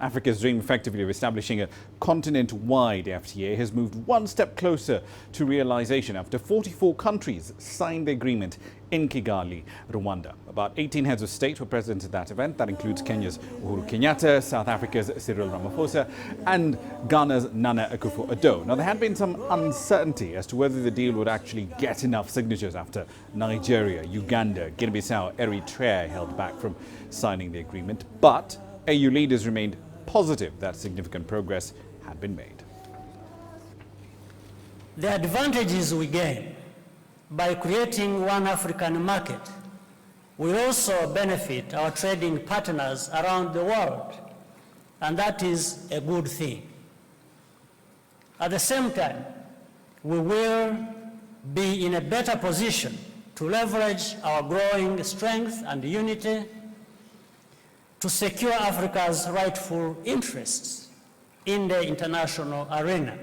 Africa's dream effectively of establishing a continent-wide FTA has moved one step closer to realization after 44 countries signed the agreement in Kigali, Rwanda. About 18 heads of state were present at that event. That includes Kenya's Uhuru Kenyatta, South Africa's Cyril Ramaphosa and Ghana's Nana Akufo-Addo. Now, there had been some uncertainty as to whether the deal would actually get enough signatures after Nigeria, Uganda, Guinea-Bissau, Eritrea held back from signing the agreement. But AU leaders remained positive that significant progress had been made. The advantages we gain by creating one African market will also benefit our trading partners around the world, and that is a good thing. At the same time, we will be in a better position to leverage our growing strength and unity to secure Africa's rightful interests in the international arena.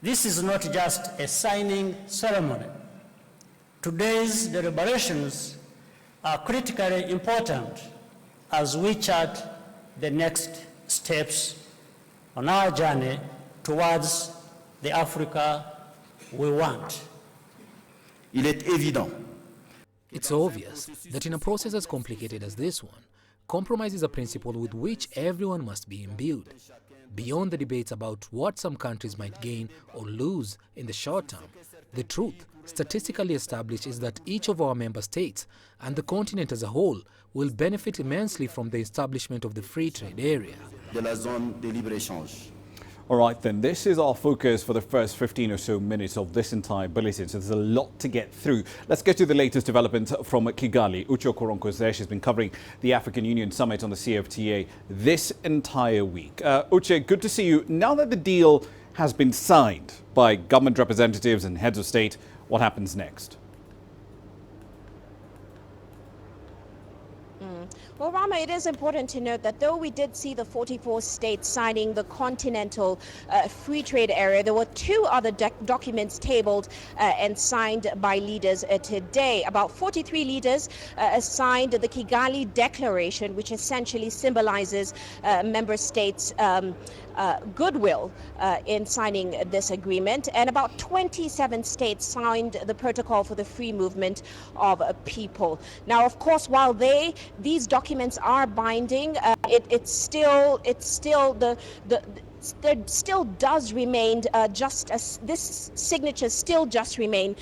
This is not just a signing ceremony. Today's deliberations are critically important as we chart the next steps on our journey towards the Africa we want. It's obvious that in a process as complicated as this one, compromise is a principle with which everyone must be imbued. Beyond the debates about what some countries might gain or lose in the short term, the truth, statistically established, is that each of our member states and the continent as a whole will benefit immensely from the establishment of the free trade area. All right, then, this is our focus for the first 15 or so minutes of this entire bulletin, so there's a lot to get through. Let's get to the latest developments from Kigali. Uche Koronko is there. She's been covering the African Union Summit on the CFTA this entire week. Uche, good to see you. Now that the deal has been signed by government representatives and heads of state, what happens next? Well, Rama, it is important to note that though we did see the 44 states signing the Continental Free Trade Area, there were two other documents tabled and signed by leaders today. About 43 leaders signed the Kigali Declaration, which essentially symbolizes member states' goodwill in signing this agreement, and about 27 states signed the Protocol for the Free Movement of People. Now, of course, while these documents are binding, there still does remain this signature still just remain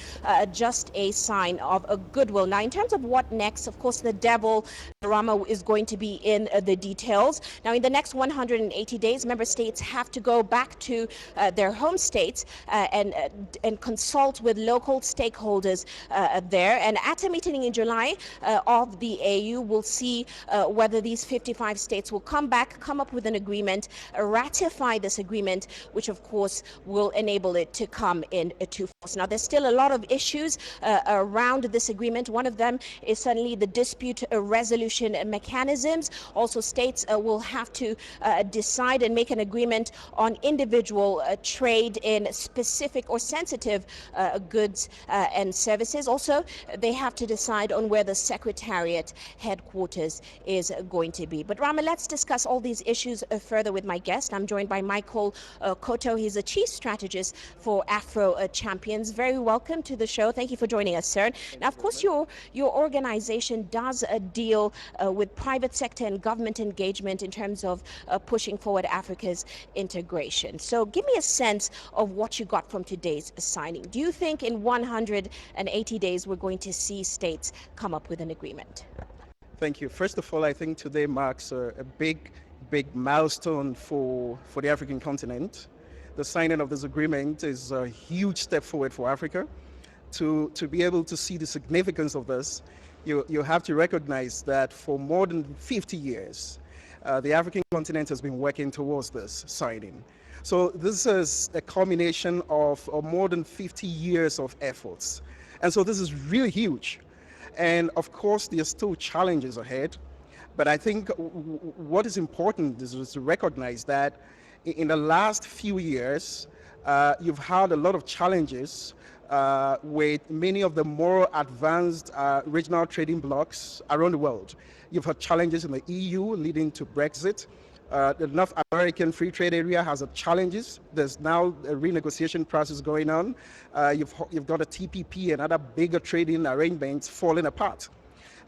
just a sign of a goodwill. Now, in terms of what next, of course, the devil, Rama, is going to be in the details. Now, in the next 180 days, member states have to go back to their home states and consult with local stakeholders there. And at a meeting in July of the AU, we'll see whether these 55 states will come up with an agreement, ratify this agreement, which of course will enable it to come into force. Now, there's still a lot of issues around this agreement. One of them is certainly the dispute resolution mechanisms. Also, states will have to decide and make an agreement on individual trade in specific or sensitive goods and services. Also, they have to decide on where the Secretariat headquarters is going to be. But Rama, let's discuss all these issues further with my guest. I'm joined by Michael Koto. He's a chief strategist for Afro Champions. Very welcome to the show. Thank you for joining us, sir. Now, of course, your organization does deal with private sector and government engagement in terms of pushing forward Africa's integration. So give me a sense of what you got from today's signing. Do you think in 180 days we're going to see states come up with an agreement? Thank you. First of all, I think today marks a big milestone for the African continent. The signing of this agreement is a huge step forward for Africa. To be able to see the significance of this, you have to recognize that for more than 50 years, the African continent has been working towards this signing. So this is a culmination of more than 50 years of efforts. And so this is really huge. And of course, there are still challenges ahead. But I think what is important is to recognize that in the last few years, you've had a lot of challenges with many of the more advanced regional trading blocs around the world. You've had challenges in the EU leading to Brexit. The North American Free Trade Area has its challenges. There's now a renegotiation process going on. You've got a TPP and other bigger trading arrangements falling apart.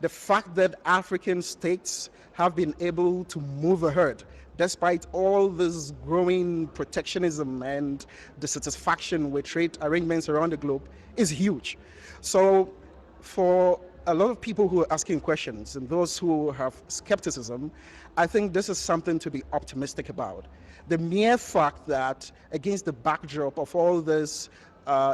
The fact that African states have been able to move ahead despite all this growing protectionism and dissatisfaction with trade arrangements around the globe is huge. So for a lot of people who are asking questions and those who have skepticism, I think this is something to be optimistic about. The mere fact that against the backdrop of all this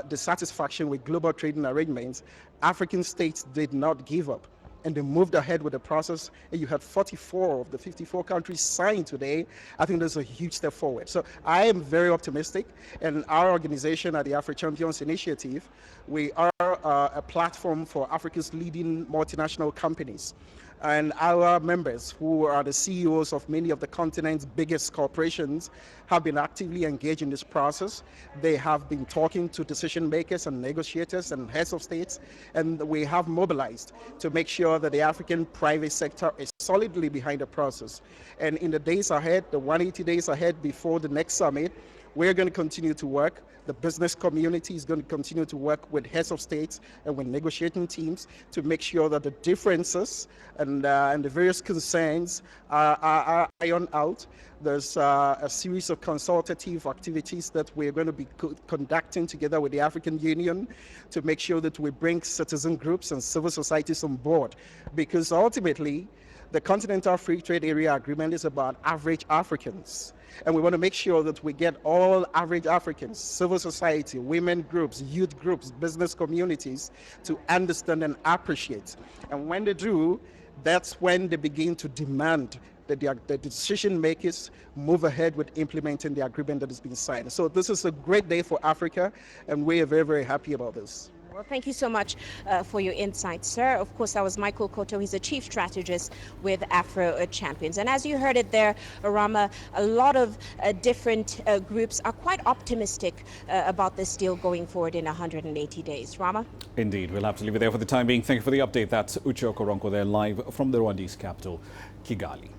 dissatisfaction with global trading arrangements, African states did not give up. And they moved ahead with the process, and you had 44 of the 54 countries signed today. I think there's a huge step forward. So I am very optimistic, and our organization at the Afri Champions Initiative, we are a platform for Africa's leading multinational companies. And our members, who are the CEOs of many of the continent's biggest corporations, have been actively engaged in this process. They have been talking to decision makers and negotiators and heads of states, and we have mobilized to make sure that the African private sector is solidly behind the process. And in the days ahead, the 180 days ahead before the next summit, we're going to continue to work. The business community is going to continue to work with heads of states and with negotiating teams to make sure that the differences and the various concerns are ironed out. There's a series of consultative activities that we're going to be conducting together with the African Union to make sure that we bring citizen groups and civil societies on board, because ultimately the Continental Free Trade Area Agreement is about average Africans. And we want to make sure that we get all average Africans, civil society, women groups, youth groups, business communities to understand and appreciate. And when they do, that's when they begin to demand that the decision makers move ahead with implementing the agreement that has been signed. So this is a great day for Africa, and we are very, very happy about this. Well, thank you so much for your insights, sir. Of course, that was Michael Koto. He's a chief strategist with Afro Champions. And as you heard it there, Rama, a lot of different groups are quite optimistic about this deal going forward in 180 days. Rama? Indeed. We'll have to leave it there for the time being. Thank you for the update. That's Uche Okoronko there live from the Rwandese capital, Kigali.